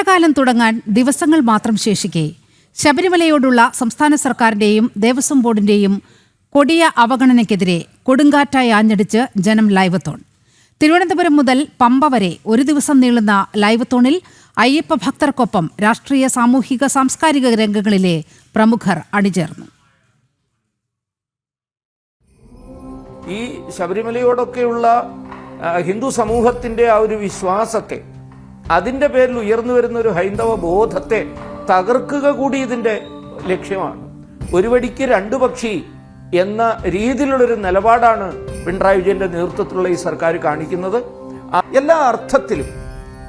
മണ്ഡലകാലം തുടങ്ങാൻ ദിവസങ്ങൾ മാത്രം ശേഷിക്കെ ശബരിമലയോടുള്ള സംസ്ഥാന സർക്കാരിന്റെയും ദേവസ്വം ബോർഡിന്റെയും കൊടിയ അവഗണനയ്ക്കെതിരെ കൊടുങ്കാറ്റായി ആഞ്ഞടിച്ച് ജനം ലൈവത്തോൺ. തിരുവനന്തപുരം മുതൽ പമ്പ വരെ ഒരു ദിവസം നീളുന്ന ലൈവത്തോണിൽ അയ്യപ്പ ഭക്തർക്കൊപ്പം രാഷ്ട്രീയ, സാമൂഹിക, സാംസ്കാരിക രംഗങ്ങളിലെ പ്രമുഖർ അണിചേർന്നു. ഈ ശബരിമലയോടൊക്കെയുള്ള ഹിന്ദു സമൂഹത്തിന്റെ ആ ഒരു വിശ്വാസത്തെ, അതിൻ്റെ പേരിൽ ഉയർന്നു വരുന്ന ഒരു ഹൈന്ദവ ബോധത്തെ തകർക്കുക കൂടി ഇതിൻ്റെ ലക്ഷ്യമാണ്. ഒരു വെടിക്ക് രണ്ടു പക്ഷി എന്ന രീതിയിലുള്ളൊരു നിലപാടാണ് പിണറായി വിജയന്റെ നേതൃത്വത്തിലുള്ള ഈ സർക്കാർ കാണിക്കുന്നത്. എല്ലാ അർത്ഥത്തിലും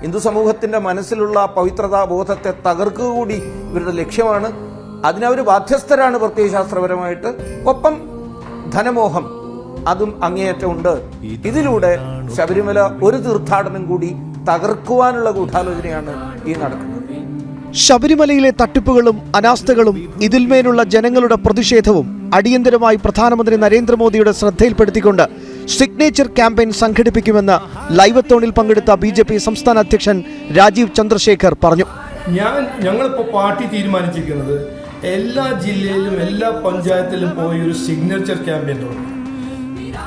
ഹിന്ദു സമൂഹത്തിന്റെ മനസ്സിലുള്ള പവിത്രതാ ബോധത്തെ തകർക്കുക കൂടി ഇവരുടെ ലക്ഷ്യമാണ്. അതിനവർ ബാധ്യസ്ഥരാണ് പ്രത്യയശാസ്ത്രപരമായിട്ട്. ഒപ്പം ധനമോഹം അതും അങ്ങേയറ്റമുണ്ട്. ഇതിലൂടെ ശബരിമല ഒരു തീർത്ഥാടനം കൂടി തകർക്കുവാനുള്ള ഗൂഢാലോചനയാണ് ഈ നടക്കുന്നത്. ശബരിമലയിലെ തട്ടിപ്പുകളും അനാസ്ഥകളും ഇതിന്മേലുള്ള ജനങ്ങളുടെ പ്രതിഷേധവും അടിയന്തരമായി പ്രധാനമന്ത്രി നരേന്ദ്രമോദിയുടെ ശ്രദ്ധയിൽപ്പെടുത്തിക്കൊണ്ട് സിഗ്നേച്ചർ ക്യാമ്പയിൻ സംഘടിപ്പിക്കുമെന്ന് ലൈവത്തോണിൽ പങ്കെടുത്ത BJP സംസ്ഥാന അധ്യക്ഷൻ രാജീവ് ചന്ദ്രശേഖർ പറഞ്ഞു. ഞങ്ങളിപ്പോൾ പാർട്ടി തീരുമാനിച്ചിരിക്കുന്നത് എല്ലാ ജില്ലയിലും എല്ലാ പഞ്ചായത്തിലും പോയി ഒരു സിഗ്നേച്ചർ ക്യാമ്പയിൻ തുടങ്ങും.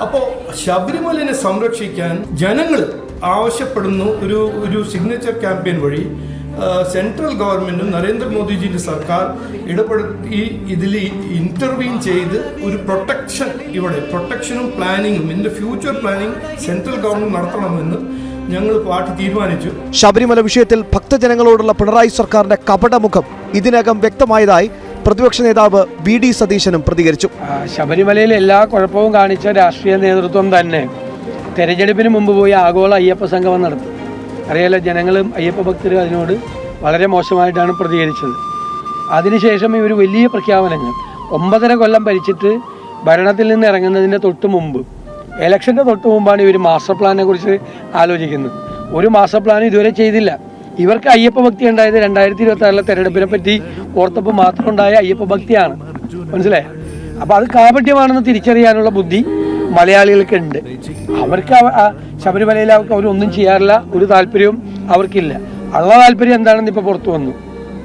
അപ്പോൾ ശബരിമലയെ സംരക്ഷിക്കാൻ ജനങ്ങൾ ആവശ്യപ്പെടുന്നു ഒരു സിഗ്നേച്ചർ ക്യാമ്പയിൻ വഴി സെൻട്രൽ ഗവൺമെന്റും നരേന്ദ്രമോദിജിന്റെ സർക്കാർ ഇടപെടുത്തി ഇതിൽ ഇന്റർവീൻ ചെയ്ത് ഒരു പ്രൊട്ടക്ഷനും പ്ലാനിങ്ങും ഇതിന്റെ ഫ്യൂച്ചർ പ്ലാനിങ് സെൻട്രൽ ഗവൺമെന്റ് നടത്തണമെന്ന് ഞങ്ങൾ പാർട്ടി തീരുമാനിച്ചു. ശബരിമല വിഷയത്തിൽ ഭക്തജനങ്ങളോടുള്ള പിണറായി സർക്കാരിന്റെ കപടമുഖം ഇതിനകം വ്യക്തമായതായി പ്രതിപക്ഷ നേതാവ് VD സതീശനും പ്രതികരിച്ചു. ശബരിമലയിൽ എല്ലാ കുഴപ്പവും കാണിച്ച രാഷ്ട്രീയ നേതൃത്വം തന്നെ തെരഞ്ഞെടുപ്പിന് മുമ്പ് പോയി ആഗോള അയ്യപ്പ സംഗമം നടത്തി. അറിയാലോ, ജനങ്ങളും അയ്യപ്പ ഭക്തരും അതിനോട് വളരെ മോശമായിട്ടാണ് പ്രതികരിച്ചത്. അതിനുശേഷം ഇവർ വലിയ പ്രഖ്യാപനങ്ങൾ 9.5 കൊല്ലം ഭരിച്ചിട്ട് ഭരണത്തിൽ നിന്ന് ഇറങ്ങുന്നതിൻ്റെ തൊട്ട് മുമ്പ്, ഇലക്ഷൻ്റെ തൊട്ട് മുമ്പാണ് ഇവർ മാസ്റ്റർ പ്ലാനിനെ കുറിച്ച് ആലോചിക്കുന്നത്. ഒരു മാസ്റ്റർ പ്ലാൻ ഇതുവരെ ചെയ്തില്ല. ഇവർക്ക് അയ്യപ്പ ഭക്തി ഉണ്ടായത് 2026 തെരഞ്ഞെടുപ്പിനെ പറ്റി ഓർത്തപ്പോൾ മാത്രം ഉണ്ടായ അയ്യപ്പ ഭക്തിയാണ്. മനസ്സിലായോ? അപ്പോൾ അത് കാപട്യമാണെന്ന് തിരിച്ചറിയാനുള്ള ബുദ്ധി മലയാളികൾക്ക് ഉണ്ട്. അവർക്ക് ശബരിമലയിൽ അവരൊന്നും ചെയ്യാറില്ല, ഒരു താല്പര്യവും അവർക്കില്ല. ഉള്ള താല്പര്യം എന്താണെന്ന് ഇപ്പോൾ പുറത്തു വന്നു.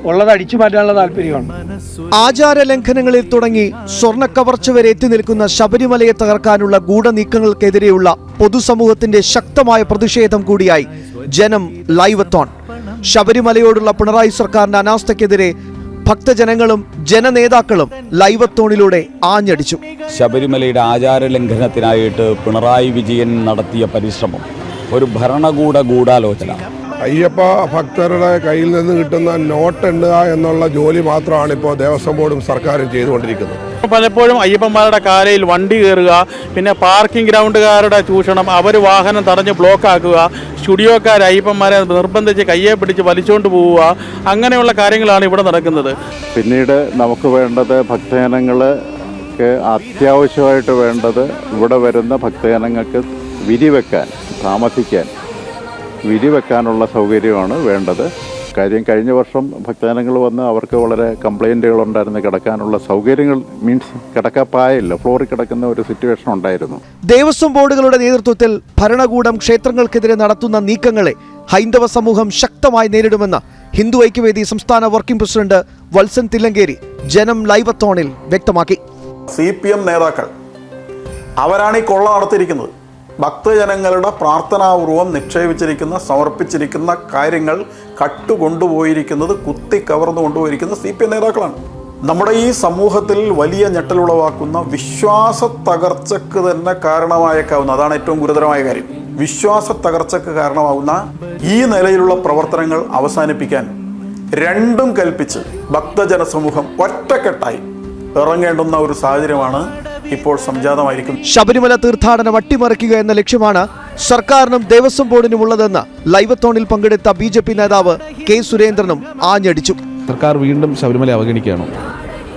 ഉള്ളത് അടിച്ചു മാറ്റാനുള്ള താല്പര്യമാണ്. ആചാര ലംഘനങ്ങളിൽ തുടങ്ങി സ്വർണ്ണ കവർച്ച വരെ എത്തി നിൽക്കുന്ന ശബരിമലയെ തകർക്കാനുള്ള ഗൂഢനീക്കങ്ങൾക്കെതിരെയുള്ള പൊതുസമൂഹത്തിന്റെ ശക്തമായ പ്രതിഷേധം കൂടിയായി ജനം ലൈവത്തോൺ. ശബരിമലയോടുള്ള പിണറായി സർക്കാരിന്റെ അനാസ്ഥയ്ക്കെതിരെ ഭക്തജനങ്ങളും ജനനേതാക്കളും ലൈവത്തോണിലൂടെ ആഞ്ഞടിച്ചു. ശബരിമലയുടെ ആചാര ലംഘനത്തിനായിട്ട് പിണറായി വിജയൻ നടത്തിയ പരിശ്രമം ഒരു ഭരണകൂട ഗൂഢാലോചന. അയ്യപ്പ ഭക്തരുടെ കയ്യിൽ നിന്ന് കിട്ടുന്ന നോട്ട് എണ്ണുക എന്നുള്ള ജോലി മാത്രമാണ് ഇപ്പോൾ ദേവസ്വം ബോർഡും സർക്കാരും ചെയ്തുകൊണ്ടിരിക്കുന്നത്. പലപ്പോഴും അയ്യപ്പന്മാരുടെ കാലയിൽ വണ്ടി കയറുക, പിന്നെ പാർക്കിംഗ് ഗ്രൗണ്ടുകാരുടെ ചൂഷണം, അവർ വാഹനം തടഞ്ഞ് ബ്ലോക്കാക്കുക, സ്റ്റുഡിയോക്കാർ അയ്യപ്പന്മാരെ നിർബന്ധിച്ച് കയ്യെ പിടിച്ച് വലിച്ചുകൊണ്ട് പോവുക, അങ്ങനെയുള്ള കാര്യങ്ങളാണ് ഇവിടെ നടക്കുന്നത്. പിന്നീട് നമുക്ക് വേണ്ടത് ഭക്തജനങ്ങൾക്ക് അത്യാവശ്യമായിട്ട് വേണ്ടത് ഇവിടെ വരുന്ന ഭക്തജനങ്ങൾക്ക് വിരിവെക്കാൻ, താമസിക്കാൻ വിരിവെക്കാനുള്ള സൗകര്യമാണ് വേണ്ടത്. കാര്യം കഴിഞ്ഞ വർഷം ഭക്തജനങ്ങൾ വന്ന് അവർക്ക് വളരെ കംപ്ലൈൻറ്റുകളുണ്ടായിരുന്നു. കിടക്കാനുള്ള സൗകര്യങ്ങൾ കിടക്കപ്പായില്ല, ഫ്ലോറിൽ കിടക്കുന്ന ഒരു സിറ്റുവേഷൻ ഉണ്ടായിരുന്നു. ദേവസ്വം ബോർഡുകളുടെ നേതൃത്വത്തിൽ ഭരണകൂടം ക്ഷേത്രങ്ങൾക്കെതിരെ നടത്തുന്ന നീക്കങ്ങളെ ഹൈന്ദവ സമൂഹം ശക്തമായി നേരിടുമെന്ന് ഹിന്ദു ഐക്യവേദി സംസ്ഥാന വർക്കിംഗ് പ്രസിഡന്റ് വത്സൻ തില്ലങ്കേരി ജനം ലൈവത്തോണിൽ വ്യക്തമാക്കി. CPM നേതാക്കൾ അവരാണ് ഈ കൊള്ള നടത്തിയിരിക്കുന്നത്. ഭക്തജനങ്ങളുടെ പ്രാർത്ഥനാപൂർവം നിക്ഷേപിച്ചിരിക്കുന്ന, സമർപ്പിച്ചിരിക്കുന്ന കാര്യങ്ങൾ കട്ടുകൊണ്ടുപോയിരിക്കുന്നത്, കുത്തിക്കവർന്നു കൊണ്ടുപോയിരിക്കുന്നത് CPM നേതാക്കളാണ്. നമ്മുടെ ഈ സമൂഹത്തിൽ വലിയ ഞെട്ടലുളവാക്കുന്ന വിശ്വാസ തകർച്ചക്ക് തന്നെ കാരണമായേക്കാവുന്ന, അതാണ് ഏറ്റവും ഗുരുതരമായ കാര്യം, വിശ്വാസ തകർച്ചക്ക് കാരണമാവുന്ന ഈ നിലയിലുള്ള പ്രവർത്തനങ്ങൾ അവസാനിപ്പിക്കാൻ രണ്ടും കൽപ്പിച്ച് ഭക്തജന സമൂഹം ഒറ്റക്കെട്ടായി ഇറങ്ങേണ്ടുന്ന ഒരു സാഹചര്യമാണ് ഇപ്പോൾ സംജാതമായിരിക്കും. ശബരിമല തീർത്ഥാടനം അട്ടിമറിക്കുക എന്ന ലക്ഷ്യമാണ് സർക്കാരിനും ദേവസ്വം ബോർഡിനും ഉള്ളതെന്ന് ലൈവത്തോണിൽ പങ്കെടുത്ത BJP നേതാവ് K. സുരേന്ദ്രനും ആഞ്ഞടിച്ചു. സർക്കാർ വീണ്ടും ശബരിമല അവഗണിക്കുകയാണോ?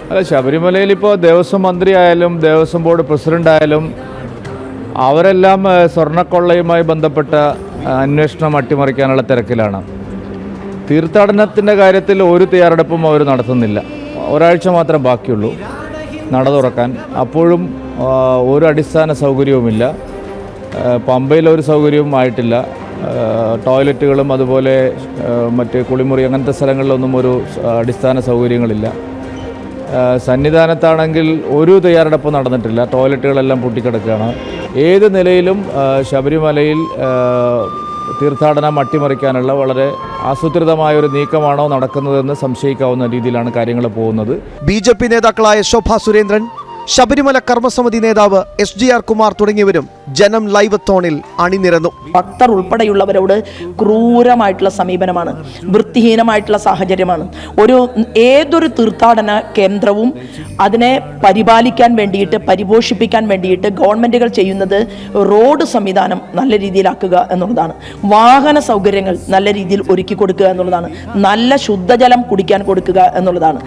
അല്ല, ശബരിമലയിൽ ഇപ്പോൾ ദേവസ്വം മന്ത്രി ആയാലും ദേവസ്വം ബോർഡ് പ്രസിഡന്റ് ആയാലും അവരെല്ലാം സ്വർണ്ണക്കൊള്ളയുമായി ബന്ധപ്പെട്ട അന്വേഷണം അട്ടിമറിക്കാനുള്ള തിരക്കിലാണ്. തീർത്ഥാടനത്തിൻ്റെ കാര്യത്തിൽ ഒരു തയ്യാറെടുപ്പും അവർ നടത്തുന്നില്ല. ഒരാഴ്ച മാത്രം ബാക്കിയുള്ളൂ നട തുറക്കാൻ. അപ്പോഴും ഒരു അടിസ്ഥാന സൗകര്യവുമില്ല. പമ്പയിൽ ഒരു സൗകര്യവും ആയിട്ടില്ല. ടോയ്ലറ്റുകളും അതുപോലെ മറ്റ് കുളിമുറി അങ്ങനത്തെ സ്ഥലങ്ങളിലൊന്നും ഒരു അടിസ്ഥാന സൗകര്യങ്ങളില്ല. സന്നിധാനത്താണെങ്കിൽ ഒരു തയ്യാറെടുപ്പ് നടന്നിട്ടില്ല, ടോയ്ലറ്റുകളെല്ലാം പൊട്ടിക്കിടക്കുകയാണ്. ഏത് നിലയിലും ശബരിമലയിൽ തീർത്ഥാടനം അട്ടിമറിക്കാനുള്ള വളരെ ആസൂത്രിതമായ ഒരു നീക്കമാണോ നടക്കുന്നതെന്ന് സംശയിക്കാവുന്ന രീതിയിലാണ് കാര്യങ്ങൾ പോകുന്നത്. BJP നേതാക്കളായ ശോഭാ സുരേന്ദ്രൻ, ശബരിമല കർമ്മസമിതി നേതാവ് SGR കുമാർ തുടങ്ങിയവരും ജനം ലൈവത്തോണിൽ അണിനിരന്നു. ഭക്തർ ഉൾപ്പെടെയുള്ളവരോട് ക്രൂരമായിട്ടുള്ള സമീപനമാണ്, വൃത്തിഹീനമായിട്ടുള്ള സാഹചര്യമാണ്. ഏതൊരു തീർത്ഥാടന കേന്ദ്രവും അതിനെ പരിപാലിക്കാൻ വേണ്ടിയിട്ട്, പരിപോഷിപ്പിക്കാൻ വേണ്ടിയിട്ട് ഗവൺമെൻറ്റുകൾ ചെയ്യുന്നത് റോഡ് സംവിധാനം നല്ല രീതിയിലാക്കുക എന്നുള്ളതാണ്, വാഹന സൗകര്യങ്ങൾ നല്ല രീതിയിൽ ഒരുക്കി കൊടുക്കുക എന്നുള്ളതാണ്, നല്ല ശുദ്ധജലം കുടിക്കാൻ കൊടുക്കുക എന്നുള്ളതാണ്.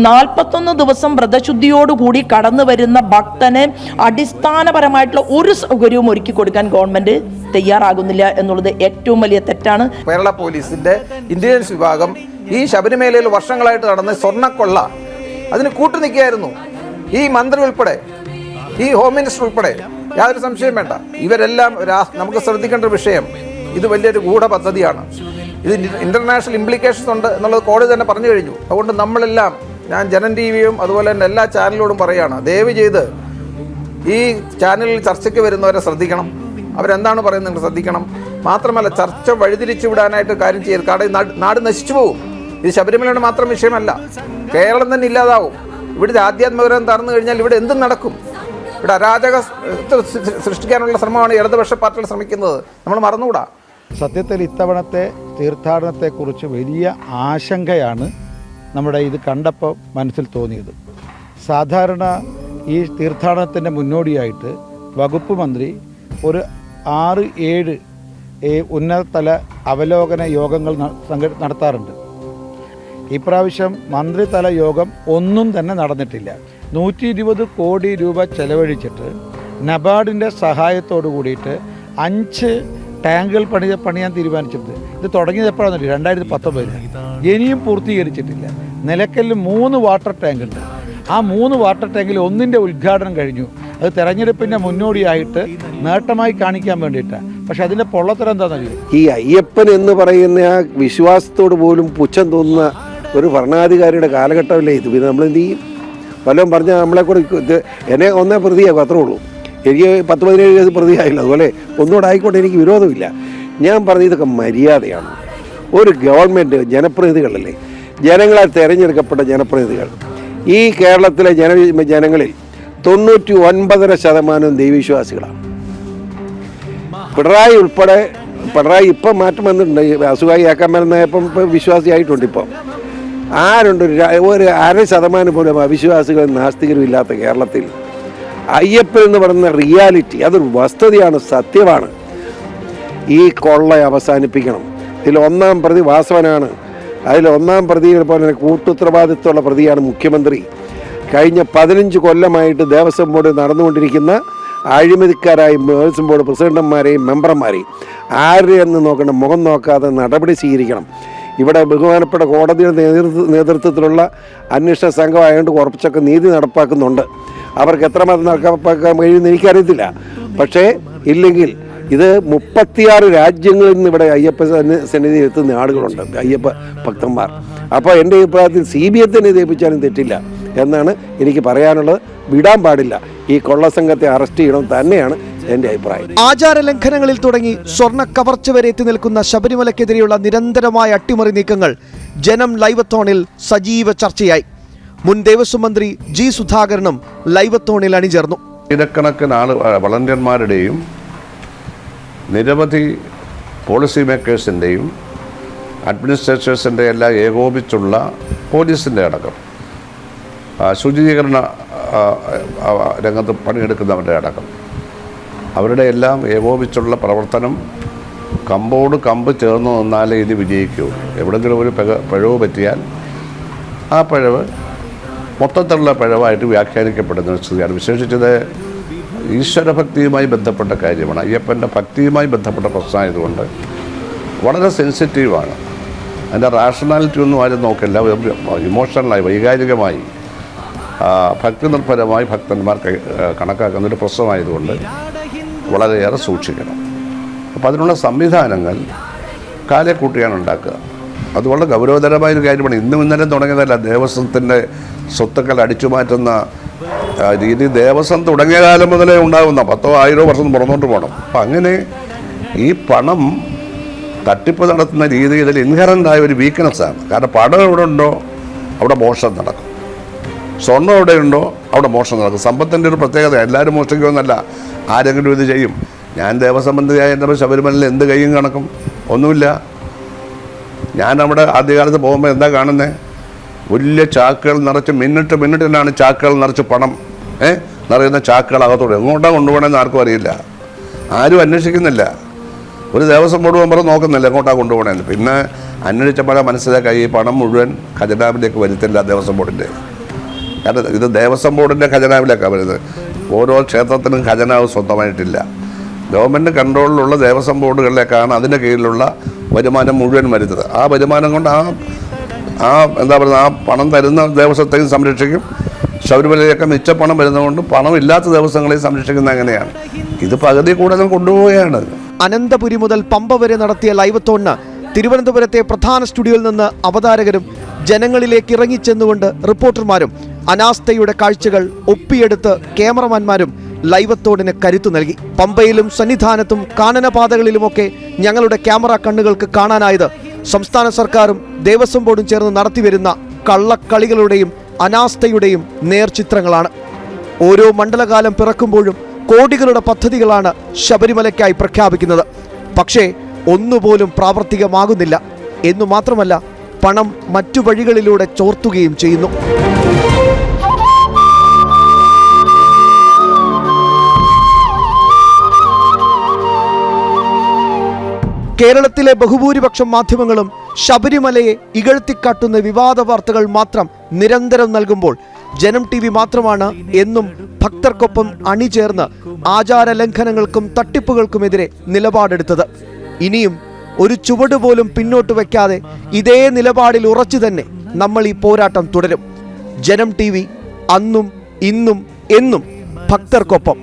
41 ദിവസം വ്രതശുദ്ധിയോടുകൂടി കടന്നു വരുന്ന ഭക്തന് അടിസ്ഥാനപരമായിട്ടുള്ള ഒരു സൗകര്യവും ഒരുക്കി കൊടുക്കാൻ ഗവൺമെന്റ് തയ്യാറാകുന്നില്ല എന്നുള്ളത് ഏറ്റവും വലിയ തെറ്റാണ്. കേരള പോലീസിന്റെ ഇന്റലിജൻസ് വിഭാഗം ഈ ശബരിമലയിൽ വർഷങ്ങളായിട്ട് നടന്ന സ്വർണ്ണക്കൊള്ള അതിന് കൂട്ടുനിൽക്കുകയായിരുന്നു. ഈ മന്ത്രി ഉൾപ്പെടെ, ഈ ഹോം മിനിസ്റ്റർ ഉൾപ്പെടെ, യാതൊരു സംശയം വേണ്ട, ഇവരെല്ലാം നമുക്ക് ശ്രദ്ധിക്കേണ്ട വിഷയം. ഇത് വലിയൊരു ഗൂഢപദ്ധതിയാണ്. ഇത് ഇന്റർനാഷണൽ ഇംപ്ലിക്കേഷൻസ് ഉണ്ട് എന്നുള്ളത് കോടതി തന്നെ പറഞ്ഞു കഴിഞ്ഞു. അതുകൊണ്ട് നമ്മളെല്ലാം, ഞാൻ ജനം TVയും അതുപോലെ തന്നെ എല്ലാ ചാനലിലോടും പറയുകയാണ്, ദയവ് ചെയ്ത് ഈ ചാനലിൽ ചർച്ചയ്ക്ക് വരുന്നവരെ ശ്രദ്ധിക്കണം, അവരെന്താണ് പറയുന്നത് നിങ്ങൾ ശ്രദ്ധിക്കണം. മാത്രമല്ല, ചർച്ച വഴിതിരിച്ചു വിടാനായിട്ട് കാര്യം ചെയ്യരുത്. കാരണം നാട് നശിച്ചു പോകും. ഇത് ശബരിമലയുടെ മാത്രം വിഷയമല്ല, കേരളം തന്നെ ഇല്ലാതാവും. ഇവിടുത്തെ ആധ്യാത്മികരം തറന്നു കഴിഞ്ഞാൽ ഇവിടെ എന്തും നടക്കും. ഇവിടെ അരാജക സൃഷ്ടിക്കാനുള്ള ശ്രമമാണ് ഇടതുപക്ഷ പാർട്ടികൾ ശ്രമിക്കുന്നത്, നമ്മൾ മറന്നുകൂടാ. സത്യത്തിൽ ഇത്തവണത്തെ തീർത്ഥാടനത്തെക്കുറിച്ച് വലിയ ആശങ്കയാണ് നമ്മുടെ ഇത് കണ്ടപ്പോൾ മനസ്സിൽ തോന്നിയത്. സാധാരണ ഈ തീർത്ഥാടനത്തിൻ്റെ മുന്നോടിയായിട്ട് വകുപ്പ് മന്ത്രി ഒരു 6-7 ഉന്നതതല അവലോകന യോഗങ്ങൾ നടത്താറുണ്ട്. ഇപ്രാവശ്യം മന്ത്രിതല യോഗം ഒന്നും തന്നെ നടന്നിട്ടില്ല. 120 കോടി രൂപ ചെലവഴിച്ചിട്ട് നബാർഡിൻ്റെ സഹായത്തോടു കൂടിയിട്ട് 5 ടാങ്കുകൾ പണിയാൻ തീരുമാനിച്ചിട്ടുണ്ട്. ഇത് തുടങ്ങിയത് എപ്പോഴാണെന്ന് 2019. ഇനിയും പൂർത്തീകരിച്ചിട്ടില്ല. നിലയ്ക്കലിൽ 3 വാട്ടർ ടാങ്ക് ഉണ്ട്. ആ 3 വാട്ടർ ടാങ്കിൽ ഒന്നിൻ്റെ ഉദ്ഘാടനം കഴിഞ്ഞു. അത് തെരഞ്ഞെടുപ്പിൻ്റെ മുന്നോടിയായിട്ട് നേട്ടമായി കാണിക്കാൻ വേണ്ടിയിട്ടാണ്. പക്ഷെ അതിൻ്റെ പൊള്ളത്തരം എന്താണെന്നറിയോ? ഈ അയ്യപ്പൻ എന്ന് പറയുന്ന ആ വിശ്വാസത്തോട് പോലും പുച്ഛം തോന്നുന്ന ഒരു ഭരണാധികാരിയുടെ കാലഘട്ടമല്ലേ ഇത്. പിന്നെ നമ്മൾ എന്ത് ചെയ്യും? വല്ലതും പറഞ്ഞാൽ നമ്മളെ കൂടെ എന്നെ ഒന്നേ പ്രതിയാകും, അത്രേ ഉള്ളൂ. എനിക്ക് 10-17 കേസ് പ്രതിയായില്ല. അതുപോലെ ഒന്നുകൂടെ ആയിക്കോട്ടെ, എനിക്ക് വിരോധമില്ല. ഞാൻ പറഞ്ഞ ഇതൊക്കെ മര്യാദയാണ്. ഒരു ഗവൺമെൻറ് ജനപ്രതിനിധികളല്ലേ, ജനങ്ങളാൽ തിരഞ്ഞെടുക്കപ്പെട്ട ജനപ്രതിനിധികൾ. ഈ കേരളത്തിലെ ജനങ്ങളിൽ 99.5% ദൈവവിശ്വാസികളാണ്. പിണറായി ഉൾപ്പെടെ, പിണറായി ഇപ്പം മാറ്റം വന്നിട്ടുണ്ട്, അസുഖമായി ആക്കാൻ വരുന്നപ്പം ഇപ്പം വിശ്വാസിയായിട്ടുണ്ട്. ഇപ്പം ആരുണ്ട്? ഒരു 0.5% പോലും അവിശ്വാസികളും നാസ്തികരും ഇല്ലാത്ത കേരളത്തിൽ അയ്യപ്പൻ എന്ന് പറയുന്ന റിയാലിറ്റി, അതൊരു വസ്തുതയാണ്, സത്യമാണ്. ഈ കൊള്ള അവസാനിപ്പിക്കണം. ഇതിൽ 1-ാം പ്രതി വാസവനാണ്. അതിൽ 1-ാം പ്രതിയെ പോലെ കൂട്ടുത്തരവാദിത്വമുള്ള പ്രതിയാണ് മുഖ്യമന്ത്രി. കഴിഞ്ഞ 15 കൊല്ലമായിട്ട് ദേവസ്വം ബോർഡ് നടന്നുകൊണ്ടിരിക്കുന്ന അഴിമതിക്കാരായ ദേവസ്വം ബോർഡ് പ്രസിഡന്റുമാരെയും മെമ്പർമാരെയും ആരെയെന്ന് നോക്കണം, മുഖം നോക്കാതെ നടപടി സ്വീകരിക്കണം. ഇവിടെ ബഹുമാനപ്പെട്ട കോടതിയുടെ നേതൃത്വത്തിലുള്ള അന്വേഷണ സംഘമായതുകൊണ്ട് കുറച്ചൊക്കെ നീതി നടപ്പാക്കുന്നുണ്ട്. അവർക്ക് എത്രമാത്രം നടപ്പാക്കാൻ കഴിയുമെന്ന് എനിക്കറിയത്തില്ല. പക്ഷേ ഇല്ലെങ്കിൽ ഇത് 36 രാജ്യങ്ങളിൽ നിന്ന് ഇവിടെ അയ്യപ്പ സന്നിധി എത്തുന്ന ആളുകളുണ്ട്, അയ്യപ്പ ഭക്തന്മാർ. അപ്പോൾ എൻ്റെ അഭിപ്രായത്തിൽ CBI തന്നെ ഏൽപ്പിച്ചാലും തെറ്റില്ല എന്നാണ് എനിക്ക് പറയാനുള്ളത്. വിടാൻ പാടില്ല. ഈ കൊള്ളസംഘത്തെ അറസ്റ്റ് ചെയ്യണം തന്നെയാണ് എൻ്റെ അഭിപ്രായം. ആചാര ലംഘനങ്ങളിൽ തുടങ്ങി സ്വർണ്ണ കവർച്ച വരെ എത്തി നിൽക്കുന്ന ശബരിമലയ്ക്കെതിരെയുള്ള നിരന്തരമായ അട്ടിമറി നീക്കങ്ങൾ ജനം ലൈവത്തോണിൽ സജീവ ചർച്ചയായി. മുൻ ദേവസ്വം മന്ത്രി G. സുധാകരനും ലൈവത്തോണിൽ അണിചേർന്നു. ആയിരക്കണക്കിന് വളണ്ടിയർമാരുടെയും നിരവധി പോളിസി മേക്കേഴ്സിൻ്റെയും അഡ്മിനിസ്ട്രേറ്റേഴ്സിൻ്റെ എല്ലാം ഏകോപിച്ചുള്ള പോലീസിൻ്റെ അടക്കം, ശുചീകരണ രംഗത്ത് പണിയെടുക്കുന്നവരുടെ അടക്കം, അവരുടെ എല്ലാം ഏകോപിച്ചുള്ള പ്രവർത്തനം കമ്പോട് കമ്പ് ചേർന്ന് നിന്നാലേ ഇത് വിജയിക്കൂ. എവിടെയെങ്കിലും ഒരു പിഴവ് പറ്റിയാൽ ആ പിഴവ് മൊത്തത്തിലുള്ള പിഴവായിട്ട് വ്യാഖ്യാനിക്കപ്പെടുന്ന സ്ഥിതിയാണ്. വിശേഷിച്ചത് ഈശ്വരഭക്തിയുമായി ബന്ധപ്പെട്ട കാര്യമാണ്. അയ്യപ്പൻ്റെ ഭക്തിയുമായി ബന്ധപ്പെട്ട പ്രശ്നമായതുകൊണ്ട് വളരെ സെൻസിറ്റീവാണ്. അതിൻ്റെ റാഷണാലിറ്റി ഒന്നും ആരും നോക്കില്ല. ഇമോഷണലായി, വൈകാരികമായി, ഭക്തി നിർഭരമായി ഭക്തന്മാർ കണക്കാക്കുന്നൊരു പ്രശ്നമായതുകൊണ്ട് വളരെയേറെ സൂക്ഷിക്കണം. അപ്പോൾ അതിനുള്ള സംവിധാനങ്ങൾ കാലെ കൂട്ടിയാണ് ഉണ്ടാക്കുക. അത് വളരെ ഗൗരവതരമായൊരു കാര്യമാണ്. ഇന്നും ഇന്നലെ തുടങ്ങിയതല്ല ദേവസ്വത്തിൻ്റെ സ്വത്തുക്കൾ അടിച്ചു മാറ്റുന്ന രീതി. ദേവസ്വം തുടങ്ങിയ കാലം മുതലേ ഉണ്ടാകുന്ന 10,000 വർഷം പുറന്നോട്ട് പോകണം. അപ്പം അങ്ങനെ ഈ പണം തട്ടിപ്പ് നടത്തുന്ന രീതി ഇതിൽ ഇൻഹറൻ്റായ ഒരു വീക്ക്നെസ്സാണ്. കാരണം പണം എവിടെ ഉണ്ടോ അവിടെ മോഷണം നടക്കും, സ്വർണ്ണം എവിടെയുണ്ടോ അവിടെ മോഷണം നടക്കും. സമ്പത്തിൻ്റെ ഒരു പ്രത്യേകത, എല്ലാവരും മോഷ്ടിക്കുമെന്നല്ല, ആരെങ്കിലും ഇത് ചെയ്യും. ഞാൻ ദേവസ്വം മന്ത്രിയായ എൻ്റെ ശബരിമലയിൽ എന്ത് കയ്യും കണക്കും ഒന്നുമില്ല. ഞാൻ അവിടെ ആദ്യകാലത്ത് പോകുമ്പോൾ എന്താ കാണുന്നത്? വലിയ ചാക്കുകൾ നിറച്ച് മിനിറ്റിനാണ് ചാക്കുകൾ നിറച്ച് പണം നിറയുന്ന ചാക്കുകൾ അകത്തോടെ എങ്ങോട്ടാണ് കൊണ്ടുപോകണമെന്ന് ആർക്കും അറിയില്ല, ആരും അന്വേഷിക്കുന്നില്ല. ഒരു ദേവസ്വം ബോർഡ് മെമ്പർ നോക്കുന്നില്ല എങ്ങോട്ടാണ് കൊണ്ടുപോകണമെന്ന്. പിന്നെ അന്വേഷിച്ചപ്പോഴാണ് മനസ്സിലാക്കി ഈ പണം മുഴുവൻ ഖജനാവിലേക്ക് വരുത്തില്ല ദേവസ്വം ബോർഡിൻ്റെ. കാരണം ഇത് ദേവസ്വം ബോർഡിൻ്റെ ഖജനാവിലേക്കാണ് വരുന്നത്. ഓരോ ക്ഷേത്രത്തിനും ഖജനാവ് സ്വന്തമായിട്ടില്ല. ഗവൺമെൻറ് കൺട്രോളിലുള്ള ദേവസ്വം ബോർഡുകളിലേക്കാണ് അതിൻ്റെ കീഴിലുള്ള വരുമാനം മുഴുവൻ വരുന്നത്. ആ വരുമാനം കൊണ്ട് എന്താ പറയുക, ആ പണം തരുന്ന ദേവസ്വത്തെയും സംരക്ഷിക്കും, ശബരിമലയൊക്കെ മിച്ച പണം വരുന്നതുകൊണ്ട് പണം ഇല്ലാത്ത ദേവസ്വങ്ങളെയും സംരക്ഷിക്കുന്നത് എങ്ങനെയാണ്? ഇത് പകുതി കൂടുതലും കൊണ്ടുപോവുകയാണ്. അനന്തപുരി മുതൽ പമ്പ വരെ നടത്തിയ ലൈവത്തോണിന് തിരുവനന്തപുരത്തെ പ്രധാന സ്റ്റുഡിയോയിൽ നിന്ന് അവതാരകരും ജനങ്ങളിലേക്ക് ഇറങ്ങിച്ചെന്നുകൊണ്ട് റിപ്പോർട്ടർമാരും അനാസ്ഥയുടെ കാഴ്ചകൾ ഒപ്പിയെടുത്ത് ക്യാമറമാന്മാരും ലൈവത്തോടിന് കരുത്തു നൽകി. പമ്പയിലും സന്നിധാനത്തും കാനനപാതകളിലുമൊക്കെ ഞങ്ങളുടെ ക്യാമറ കണ്ണുകൾക്ക് കാണാനായത് സംസ്ഥാന സർക്കാരും ദേവസ്വം ബോർഡും ചേർന്ന് നടത്തിവരുന്ന കള്ളക്കളികളുടെയും അനാസ്ഥയുടെയും നേർചിത്രങ്ങളാണ്. ഓരോ മണ്ഡലകാലം പിറക്കുമ്പോഴും കോടികളുടെ പദ്ധതികളാണ് ശബരിമലയ്ക്കായി പ്രഖ്യാപിക്കുന്നത്. പക്ഷേ ഒന്നുപോലും പ്രാവർത്തികമാകുന്നില്ല എന്നു മാത്രമല്ല, പണം മറ്റു വഴികളിലൂടെ ചോർത്തുകയും ചെയ്യുന്നു. കേരളത്തിലെ ബഹുഭൂരിപക്ഷം മാധ്യമങ്ങളും ശബരിമലയെ ഇകഴ്ത്തിക്കാട്ടുന്ന വിവാദ വാർത്തകൾ മാത്രം നിരന്തരം നൽകുമ്പോൾ ജനം TV മാത്രമാണ് എന്നും ഭക്തർക്കൊപ്പം അണിചേർന്ന് ആചാര ലംഘനങ്ങൾക്കും തട്ടിപ്പുകൾക്കുമെതിരെ നിലപാടെടുത്തത്. ഇനിയും ഒരു ചുവട് പോലും പിന്നോട്ട് വയ്ക്കാതെ ഇതേ നിലപാടിൽ ഉറച്ചു തന്നെ നമ്മൾ ഈ പോരാട്ടം തുടരും. ജനം TV അന്നും ഇന്നും എന്നും ഭക്തർക്കൊപ്പം.